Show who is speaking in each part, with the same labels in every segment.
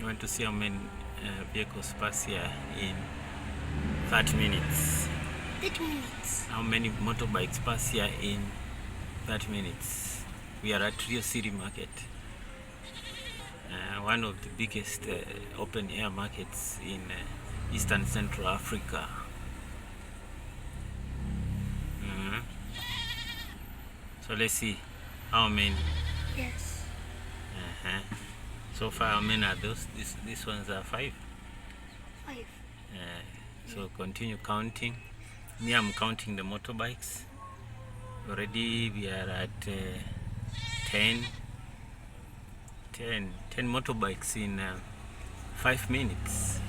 Speaker 1: You want to see how many vehicles pass here in 30 minutes.
Speaker 2: 30 minutes.
Speaker 1: How many motorbikes pass here in 30 minutes. We are at Rio City Market, one of the biggest open air markets in Eastern Central Africa. So let's see how many.
Speaker 2: Yes.
Speaker 1: So far, how many are those? These ones are 5.
Speaker 2: 5.
Speaker 1: So continue counting. Me, I'm counting the motorbikes. Already we are at 10 motorbikes in 5 minutes.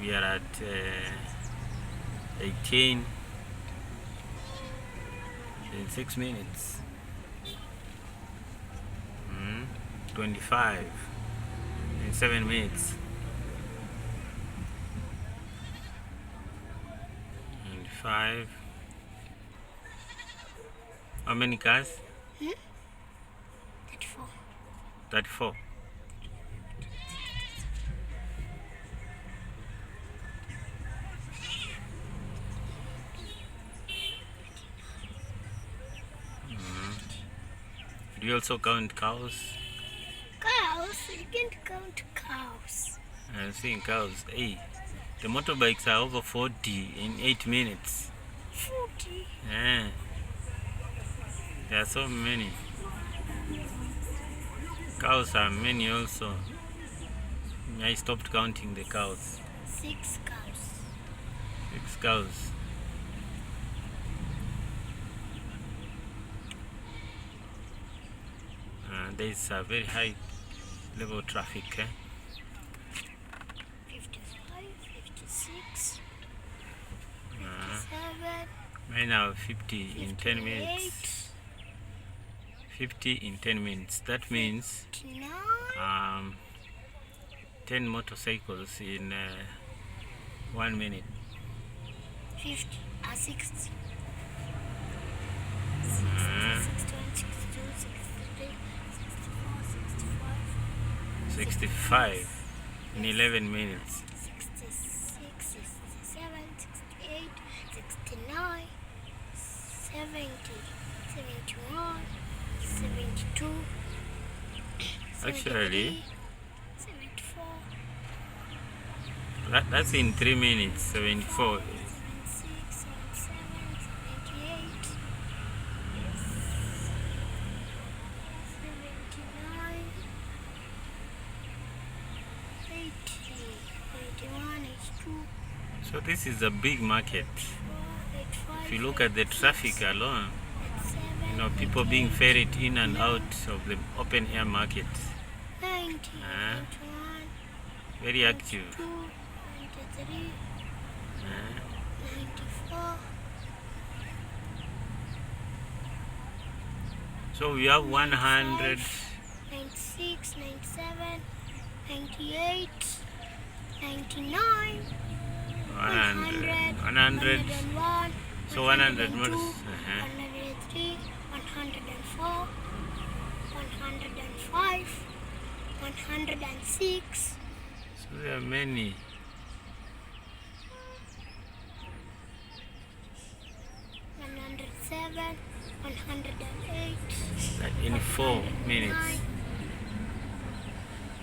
Speaker 1: We are at 18 in 6 minutes. 25 in 7 minutes. 5. How many cars?
Speaker 2: 34.
Speaker 1: 34. Do you also count cows?
Speaker 2: Cows? You can't count cows.
Speaker 1: I'm seeing cows. Hey, the motorbikes are over 40 in 8 minutes.
Speaker 2: 40?
Speaker 1: Yeah. There are so many. Cows are many also. I stopped counting the cows.
Speaker 2: 6 cows.
Speaker 1: 6 cows. There is a very high level traffic.
Speaker 2: 55, 56, 57.
Speaker 1: Right now 50 in 10 minutes. 50 in 10 minutes. That means 10 motorcycles in 1 minute.
Speaker 2: 50, 60.
Speaker 1: 65 in 11 minutes.
Speaker 2: 66, 67, 68, 69, 70, 71, 72.
Speaker 1: Actually,
Speaker 2: 74.
Speaker 1: that's in 3 minutes. 74.
Speaker 2: 76, 77, 78, 79, 80, 81, 82,
Speaker 1: So this is a big market.
Speaker 2: 84, 85,
Speaker 1: If you look at the traffic alone,
Speaker 2: 87,
Speaker 1: people being ferried in and out of the open air market.
Speaker 2: 90, 91,
Speaker 1: Very active.
Speaker 2: 92, 93, 94.
Speaker 1: So we have 100.
Speaker 2: 96, 97, 98, 99, 100,
Speaker 1: 100.
Speaker 2: 101,
Speaker 1: So 100 more.
Speaker 2: 103, 104, 105, 106.
Speaker 1: So there are many.
Speaker 2: 107, 108.
Speaker 1: In 4 minutes.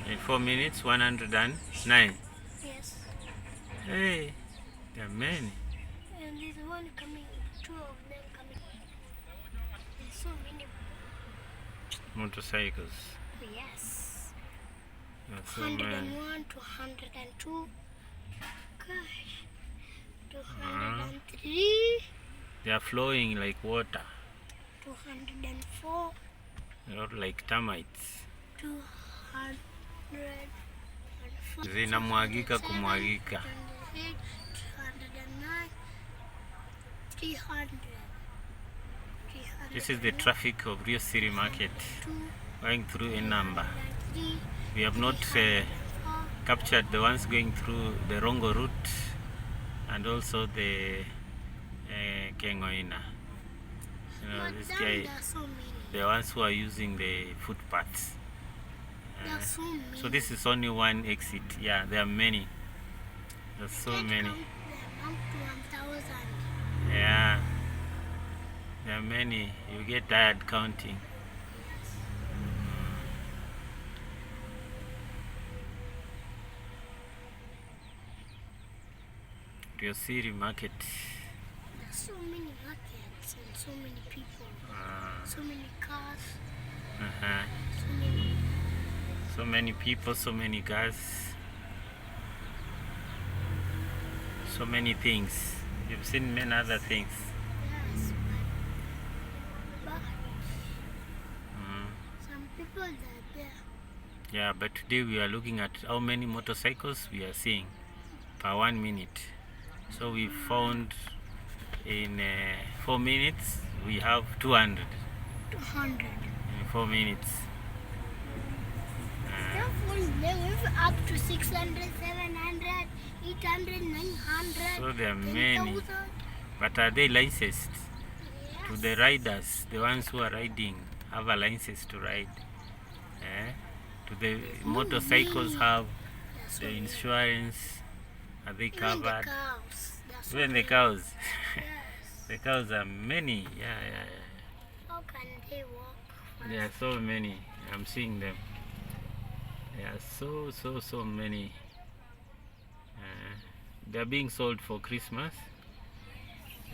Speaker 1: In 4 minutes, 109.
Speaker 2: Yes.
Speaker 1: Hey, there are many.
Speaker 2: And there's one coming, 2 of them coming. There's so many.
Speaker 1: Motorcycles.
Speaker 2: Yes.
Speaker 1: There are so many.
Speaker 2: 101 to 102. Gosh. 203.
Speaker 1: They are flowing like water,
Speaker 2: 204.
Speaker 1: not like termites.
Speaker 2: 200.
Speaker 1: Zinamwagika kumwagika.
Speaker 2: 208, 209. 300.
Speaker 1: This is the traffic of Rio City Market going through a number. We have not captured the ones going through the Rongo route and also the Kengoina. You know, this guy.
Speaker 2: There are so many.
Speaker 1: the ones who are using the footpaths.
Speaker 2: There are so many.
Speaker 1: So this is only one exit. Yeah, there are many. There's so
Speaker 2: Can't
Speaker 1: many.
Speaker 2: count them up to 1,000.
Speaker 1: Yeah, there are many. You get tired counting. Rio City Market.
Speaker 2: There are so many markets and so many people. So many cars.
Speaker 1: Uh-huh.
Speaker 2: So many.
Speaker 1: So many people, so many cars, so many things. You've seen many other things.
Speaker 2: Yes, but some people that are there.
Speaker 1: Yeah, but today we are looking at how many motorcycles we are seeing per 1 minute. So we found in 4 minutes we have 200
Speaker 2: 200.
Speaker 1: in 4 minutes.
Speaker 2: They move up to 600, 700, 800, 900.
Speaker 1: So there are
Speaker 2: 10,000.
Speaker 1: many. But are they licensed? To the riders, the ones who are riding have a license to ride. To the motorcycles have the insurance. Are they
Speaker 2: Even the
Speaker 1: covered?
Speaker 2: cows. There are so
Speaker 1: Even the
Speaker 2: many.
Speaker 1: cows.
Speaker 2: Yes.
Speaker 1: The cows are many. Yeah.
Speaker 2: How can they walk?
Speaker 1: There are so many. I'm seeing them. There are so many. They're being sold for Christmas.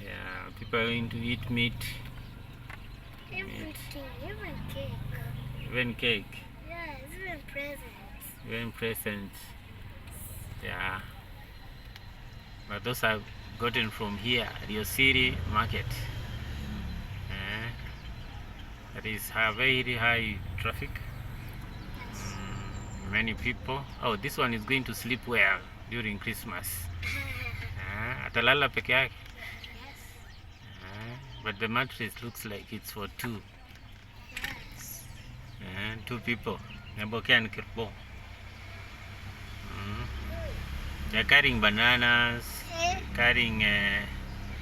Speaker 1: Yeah, people are going to eat meat.
Speaker 2: Everything, even cake.
Speaker 1: Even cake.
Speaker 2: Yes, even presents.
Speaker 1: Even presents. Yeah. But those are gotten from here, Rio City Market. That is a very high traffic. Many people. Oh, this one is going to sleep well during Christmas. Atalala peke yake.
Speaker 2: Yes.
Speaker 1: But the mattress looks like it's for two.
Speaker 2: Yes.
Speaker 1: 2 people. They're carrying bananas, carrying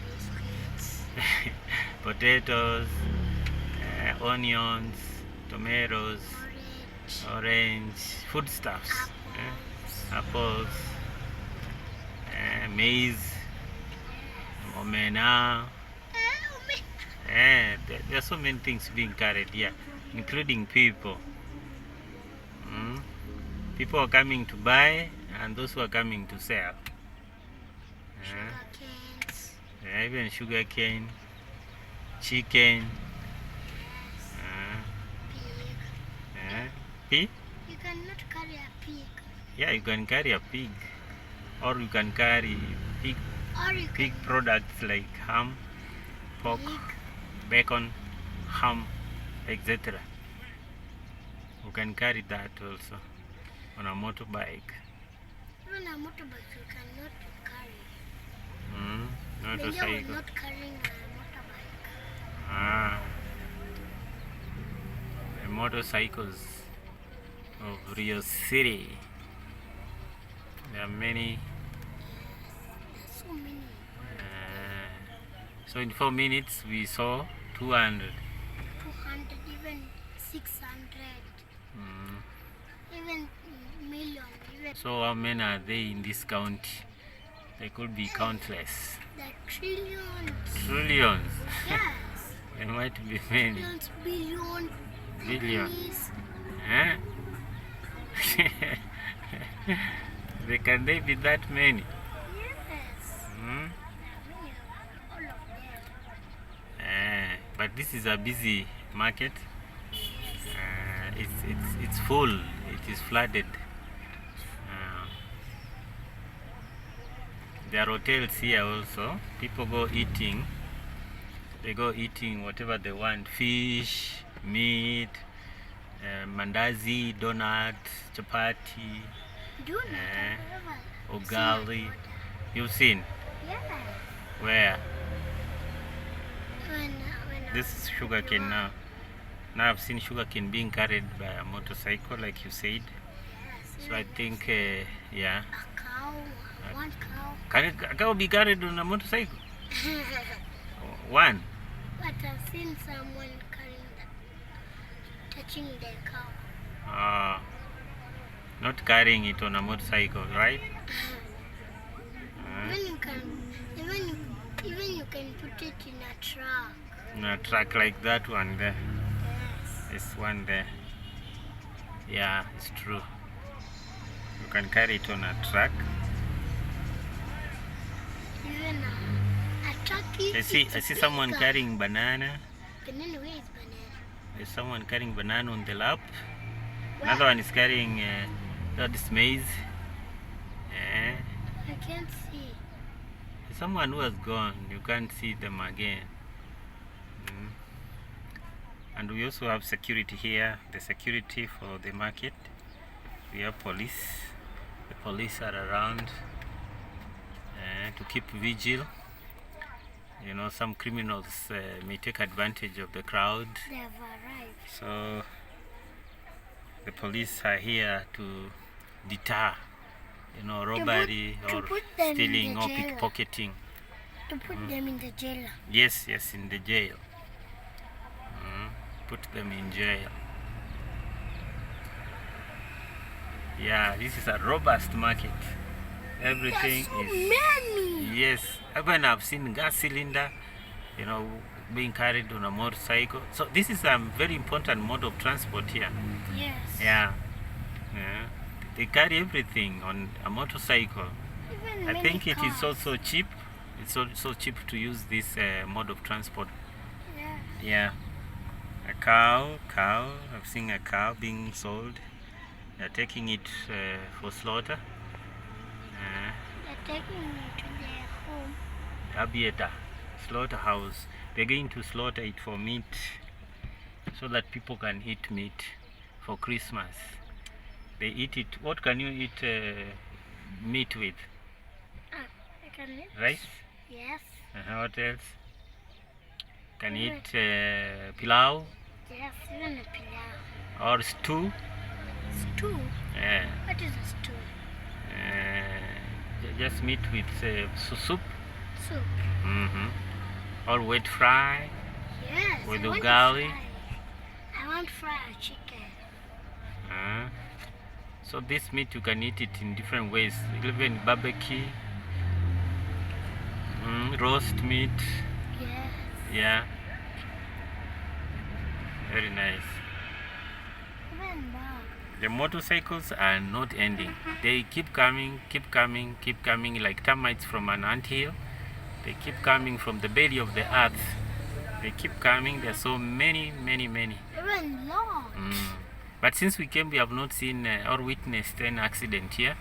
Speaker 2: Biscuits.
Speaker 1: potatoes, onions, tomatoes, orange, foodstuffs, apples, maize, omena. There are so many things being carried here, including people. People are coming to buy and those who are coming to sell.
Speaker 2: Sugar canes.
Speaker 1: Even sugar cane, chicken, pig.
Speaker 2: You cannot carry a pig.
Speaker 1: Yeah, you can carry a pig, or you can carry
Speaker 2: Or you
Speaker 1: pig
Speaker 2: can
Speaker 1: products like ham, pork,
Speaker 2: pig.
Speaker 1: bacon, ham, etc. You can carry that also on a motorbike.
Speaker 2: Even a motorbike you cannot carry. Maybe I was
Speaker 1: Motorcycle.
Speaker 2: not carrying a motorbike.
Speaker 1: The motorcycles of Rio City. There are many.
Speaker 2: There's so many.
Speaker 1: So in 4 minutes we saw 200.
Speaker 2: 200, even 600, even million, even
Speaker 1: So how many are they in this county? They could be countless.
Speaker 2: the trillions.
Speaker 1: Trillions.
Speaker 2: Yes.
Speaker 1: There might be many.
Speaker 2: Trillions, billion,
Speaker 1: Billion.
Speaker 2: degrees.
Speaker 1: Can they be that many?
Speaker 2: Yes.
Speaker 1: Hmm?
Speaker 2: All of them.
Speaker 1: But this is a busy market. It's full. It is flooded. There are hotels here also. People go eating. They go eating whatever they want: fish, meat, mandazi, donut, chapati, ugali. You've seen?
Speaker 2: Yeah.
Speaker 1: Where?
Speaker 2: When
Speaker 1: This is sugarcane now. Now I've seen sugarcane being carried by a motorcycle, like you said.
Speaker 2: yes,
Speaker 1: So I think, yeah.
Speaker 2: a cow, one cow.
Speaker 1: Can a cow be carried on a motorcycle? One.
Speaker 2: But I've seen someone carrying touching the cow.
Speaker 1: Not carrying it on a motorcycle, right?
Speaker 2: Even you can put it in a truck.
Speaker 1: In a truck like that one there.
Speaker 2: Yes.
Speaker 1: This one there. Yeah, it's true. You can carry it on a truck.
Speaker 2: Even a truck is.
Speaker 1: I see someone carrying banana.
Speaker 2: Banana, where is banana?
Speaker 1: There's someone carrying banana on the lap.
Speaker 2: Where?
Speaker 1: Another one is carrying that is maize.
Speaker 2: I can't see.
Speaker 1: Someone who has gone, you can't see them again. And we also have security here, the security for the market. We have police. The police are around to keep vigil. You know, some criminals may take advantage of the crowd.
Speaker 2: They have arrived.
Speaker 1: So the police are here to deter, you know, robbery
Speaker 2: to
Speaker 1: or
Speaker 2: put them in
Speaker 1: stealing
Speaker 2: the
Speaker 1: or
Speaker 2: jail.
Speaker 1: pickpocketing.
Speaker 2: To put them in the jail.
Speaker 1: Yes, in the jail. Put them in jail. Yeah, this is a robust market. Everything
Speaker 2: There's so
Speaker 1: is.
Speaker 2: many.
Speaker 1: Yes, even I've seen gas cylinder, you know, being carried on a motorcycle. So this is a very important mode of transport here.
Speaker 2: Yes.
Speaker 1: Yeah. They carry everything on a motorcycle.
Speaker 2: Even
Speaker 1: I
Speaker 2: many
Speaker 1: think it is
Speaker 2: cars.
Speaker 1: also cheap. It's so cheap to use this mode of transport.
Speaker 2: Yeah.
Speaker 1: Yeah. A cow. I've seen a cow being sold. They're taking it for slaughter.
Speaker 2: They're taking me to their home.
Speaker 1: Abieta, slaughterhouse. They're going to slaughter it for meat, so that people can eat meat for Christmas. They eat it. What can you eat meat with?
Speaker 2: I can eat.
Speaker 1: Rice?
Speaker 2: Yes.
Speaker 1: What else? Can eat pilau
Speaker 2: Yes, even a pilau.
Speaker 1: or stew?
Speaker 2: Stew?
Speaker 1: Yeah.
Speaker 2: What is a stew?
Speaker 1: Just meat with soup.
Speaker 2: Soup.
Speaker 1: Or wet fry.
Speaker 2: Yes.
Speaker 1: With
Speaker 2: I want
Speaker 1: ugali.
Speaker 2: fry. I want fried chicken.
Speaker 1: So this meat you can eat it in different ways, even barbecue, roast meat.
Speaker 2: Yes.
Speaker 1: Yeah, very nice.
Speaker 2: Even dog.
Speaker 1: The motorcycles are not ending. They keep coming like termites from an anthill. They keep coming from the belly of the earth. They keep coming. There are so many.
Speaker 2: Even long.
Speaker 1: But since we came, we have not seen or witnessed any accident here.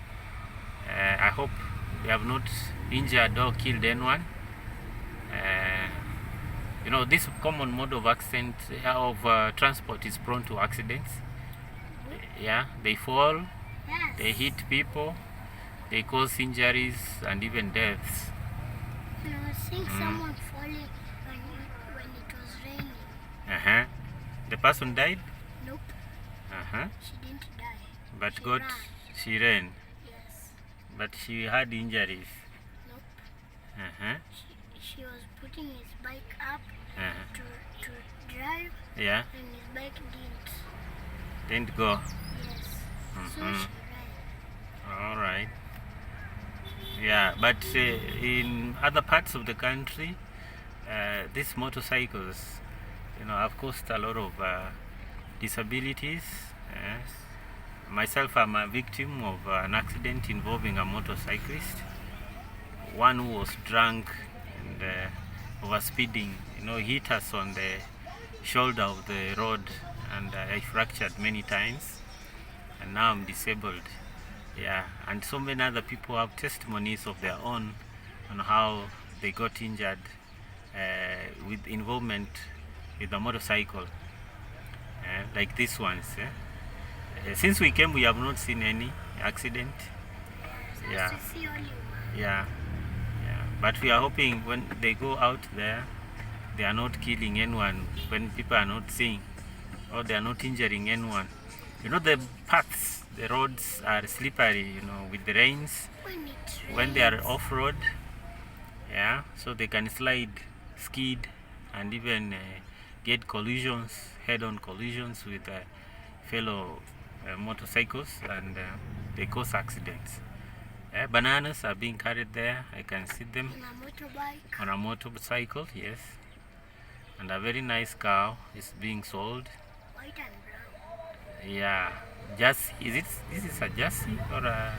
Speaker 1: I hope we have not injured or killed anyone. You know, this common mode of accident of transport is prone to accidents. Yeah, they fall,
Speaker 2: Yes.
Speaker 1: they hit people, they cause injuries and even deaths.
Speaker 2: And I was seeing someone falling when it was raining.
Speaker 1: The person died.
Speaker 2: Nope. She didn't die.
Speaker 1: But
Speaker 2: She
Speaker 1: God,
Speaker 2: ran.
Speaker 1: she ran,
Speaker 2: Yes.
Speaker 1: but she had injuries.
Speaker 2: Nope. She was putting his bike up to drive,
Speaker 1: Yeah,
Speaker 2: and his bike
Speaker 1: didn't go.
Speaker 2: Yes. So she ran.
Speaker 1: All right. Yeah, but in other parts of the country, these motorcycles, you know, have caused a lot of disabilities. Myself, I'm a victim of an accident involving a motorcyclist. One who was drunk and was speeding, you know, hit us on the shoulder of the road, and I fractured many times, and now I'm disabled. Yeah, and so many other people have testimonies of their own on how they got injured with involvement with the motorcycle, like these ones. Since we came, we have not seen any accident. Yeah.
Speaker 2: Just to see only one.
Speaker 1: Yeah, but we are hoping when they go out there, they are not killing anyone, when people are not seeing, or they are not injuring anyone. You know, the paths, the roads are slippery, you know, with the rains, when they are off-road. Yeah, so they can slide, skid, and even get collisions, head-on collisions with fellow motorcycles, and they cause accidents. Bananas are being carried there. I can see them
Speaker 2: On a motorbike.
Speaker 1: on a motorcycle, yes. And a very nice cow is being sold.
Speaker 2: White and brown.
Speaker 1: Yeah, Jersey. This is a Jersey or a?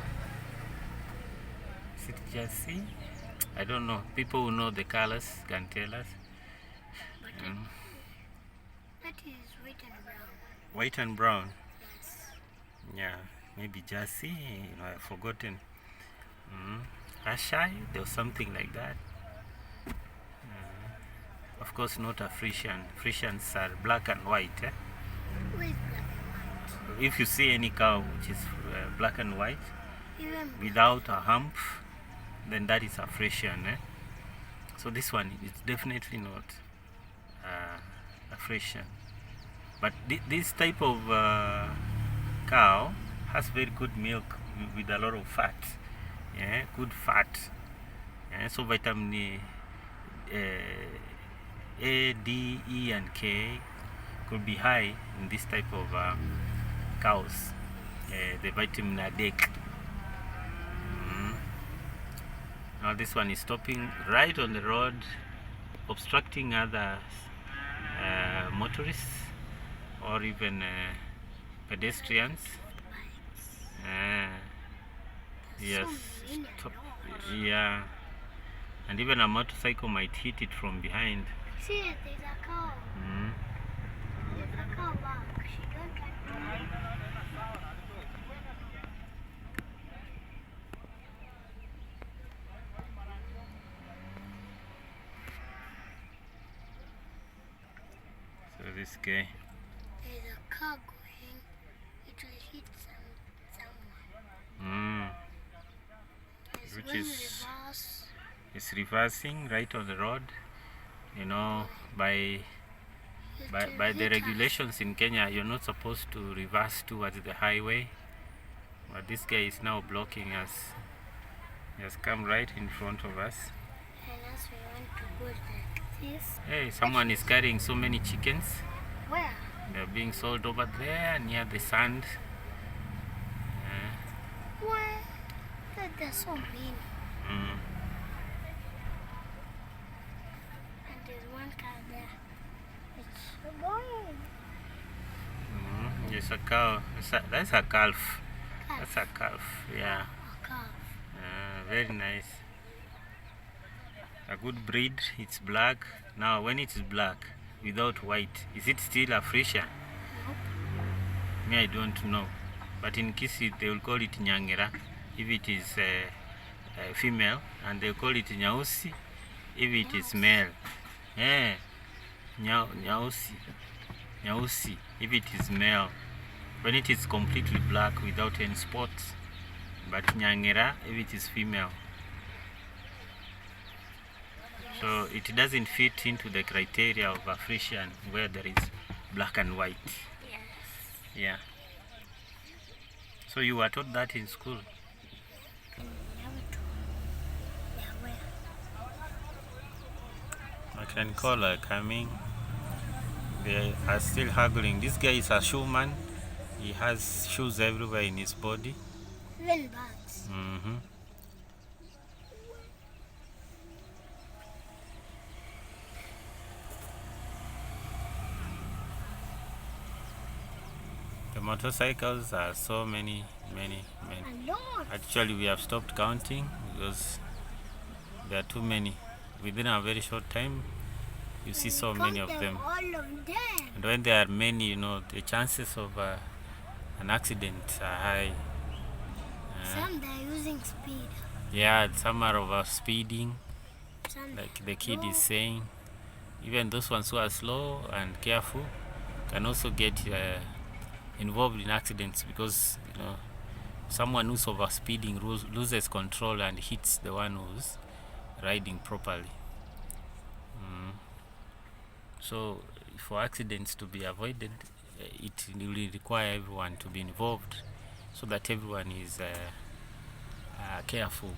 Speaker 1: Is it Jersey? I don't know. People who know the colors can tell us.
Speaker 2: But that is white and brown.
Speaker 1: White and brown.
Speaker 2: Yes.
Speaker 1: Yeah, maybe Jersey. I've forgotten. Ashai, there was something like that. Of course, not a Frisian. Frisians are black and white.
Speaker 2: Who is black and white?
Speaker 1: If you see any cow which is black and white
Speaker 2: Even
Speaker 1: without a hump, then that is a Frisian. So this one is definitely not a Frisian. But this type of cow has very good milk with a lot of fat. Yeah, good fat. Yeah, so vitamin A, D, E, and K could be high in this type of cows. The vitamin A, D. Now this one is stopping right on the road, obstructing other motorists or even pedestrians. Yes, stop. Yeah, and even a motorcycle might hit it from behind.
Speaker 2: see, there's a cow. There's a cow back. She don't like to.
Speaker 1: So this guy.
Speaker 2: There's a car going. It will hit someone. There's
Speaker 1: Which
Speaker 2: one
Speaker 1: is-
Speaker 2: reverse.
Speaker 1: It's reversing right on the road. By
Speaker 2: It will
Speaker 1: by the
Speaker 2: hit us.
Speaker 1: regulations in Kenya, you're not supposed to reverse towards the highway. But this guy is now blocking us. He has come right in front of us.
Speaker 2: And as we want to go like this.
Speaker 1: Hey, someone is carrying so many chickens.
Speaker 2: Where?
Speaker 1: They're being sold over there near the sand.
Speaker 2: Where? There's so many.
Speaker 1: Mm.
Speaker 2: And there's one car there. It's going.
Speaker 1: There's a cow. That's a calf.
Speaker 2: Calf.
Speaker 1: That's a calf. Yeah.
Speaker 2: A calf.
Speaker 1: Very nice. A good breed. It's black. Now, when it is black without white, is it still a Frisian?
Speaker 2: Nope.
Speaker 1: Me, I don't know. But in Kisii, they will call it Nyangera if it is female, and they call it Nyausi if it is male. Yeah, Nyausi if it is male. When it is completely black without any spots. But Nyangera if it is female. So it doesn't fit into the criteria of a Frisian where there is black and white.
Speaker 2: Yes.
Speaker 1: Yeah. So you were taught that in school?
Speaker 2: Never to. Yeah, where?
Speaker 1: I can call her coming. They are still haggling. This guy is a shoeman. He has shoes everywhere in his body.
Speaker 2: Even birds.
Speaker 1: The motorcycles are so many.
Speaker 2: And dogs.
Speaker 1: Actually, we have stopped counting because there are too many. Within a very short time, you see so many of them.
Speaker 2: All of them.
Speaker 1: And when there are many, the chances of an accident are high.
Speaker 2: Some they're using speed.
Speaker 1: Yeah, some are over speeding,
Speaker 2: Some
Speaker 1: like the kid is saying. Even those ones who are slow and careful can also get involved in accidents because someone who's over speeding loses control and hits the one who's riding properly. So for accidents to be avoided, it will require everyone to be involved so that everyone is careful.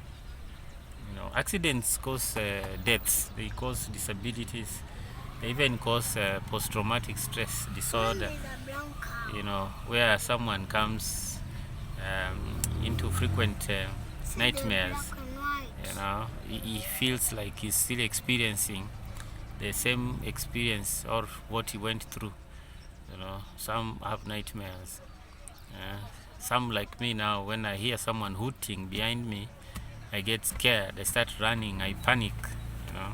Speaker 1: Accidents cause deaths, they cause disabilities, They even cause post-traumatic stress disorder.
Speaker 2: There's a brown cow.
Speaker 1: You know, where someone comes into frequent
Speaker 2: See,
Speaker 1: nightmares.
Speaker 2: they're black and white.
Speaker 1: You know, he feels like he's still experiencing the same experience or what he went through. You know, some have nightmares. Some like me now, when I hear someone hooting behind me, I get scared. I start running. I panic. You know,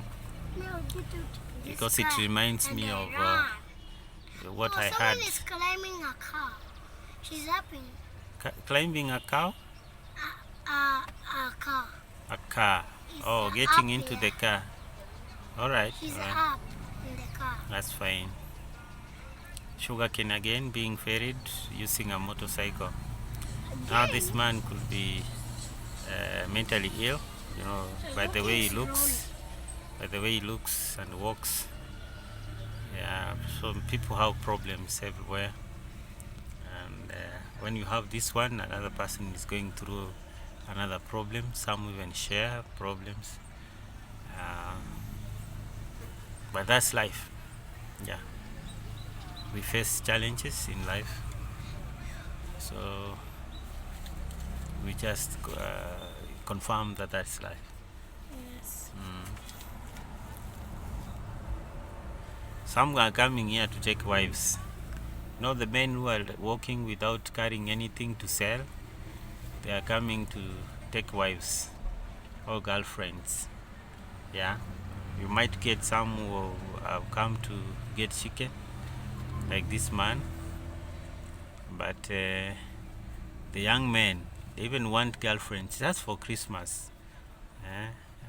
Speaker 2: No, get to
Speaker 1: because
Speaker 2: this
Speaker 1: it
Speaker 2: car,
Speaker 1: reminds
Speaker 2: and
Speaker 1: me
Speaker 2: they
Speaker 1: of
Speaker 2: run.
Speaker 1: what
Speaker 2: Oh,
Speaker 1: I
Speaker 2: someone
Speaker 1: had.
Speaker 2: is climbing a car. She's upping
Speaker 1: Climbing a cow,
Speaker 2: a car.
Speaker 1: a car.
Speaker 2: It's
Speaker 1: Oh,
Speaker 2: up
Speaker 1: getting into
Speaker 2: here.
Speaker 1: the car. All right.
Speaker 2: She's
Speaker 1: All right.
Speaker 2: up in the car.
Speaker 1: That's fine. Sugarcane again being ferried using a motorcycle. Now this man could be mentally ill, you know, by the way he looks, and walks. Yeah, so people have problems everywhere, and when you have this one, another person is going through another problem. Some even share problems, but that's life. Yeah, we face challenges in life, so we just confirm that that's life.
Speaker 2: Yes.
Speaker 1: Some are coming here to take wives. You know, the men who are walking without carrying anything to sell, they are coming to take wives or girlfriends. Yeah, you might get some who have come to get chicken, like this man, but the young men, they even want girlfriends just for Christmas.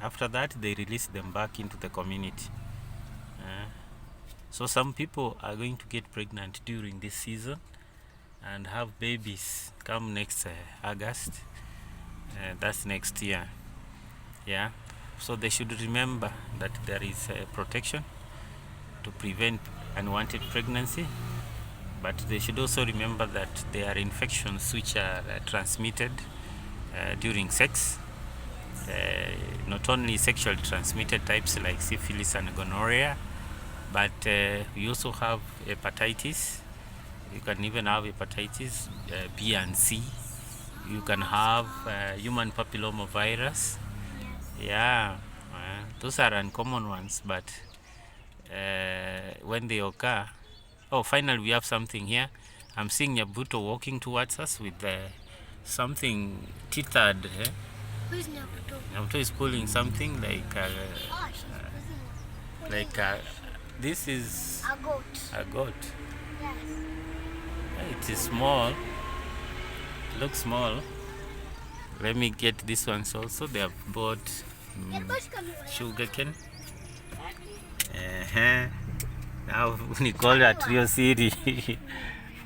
Speaker 1: After that, they release them back into the community. So some people are going to get pregnant during this season and have babies come next August. That's next year. Yeah. So they should remember that there is protection to prevent unwanted pregnancy, but they should also remember that there are infections which are transmitted during sex. Not only sexually transmitted types like syphilis and gonorrhea, but we also have hepatitis. You can even have hepatitis B and C. You can have human papilloma virus. Yeah, those are uncommon ones, but when they occur, oh, finally we have something here. I'm seeing Nyabuto walking towards us with something tethered.
Speaker 2: Who's Naruto?
Speaker 1: Nyabuto is pulling something like
Speaker 2: Oh, she's busy.
Speaker 1: this is
Speaker 2: A goat.
Speaker 1: a goat.
Speaker 2: Yes.
Speaker 1: It is small. It looks small. Let me get this ones also. They have bought sugarcane. Now Nicole at Rio City.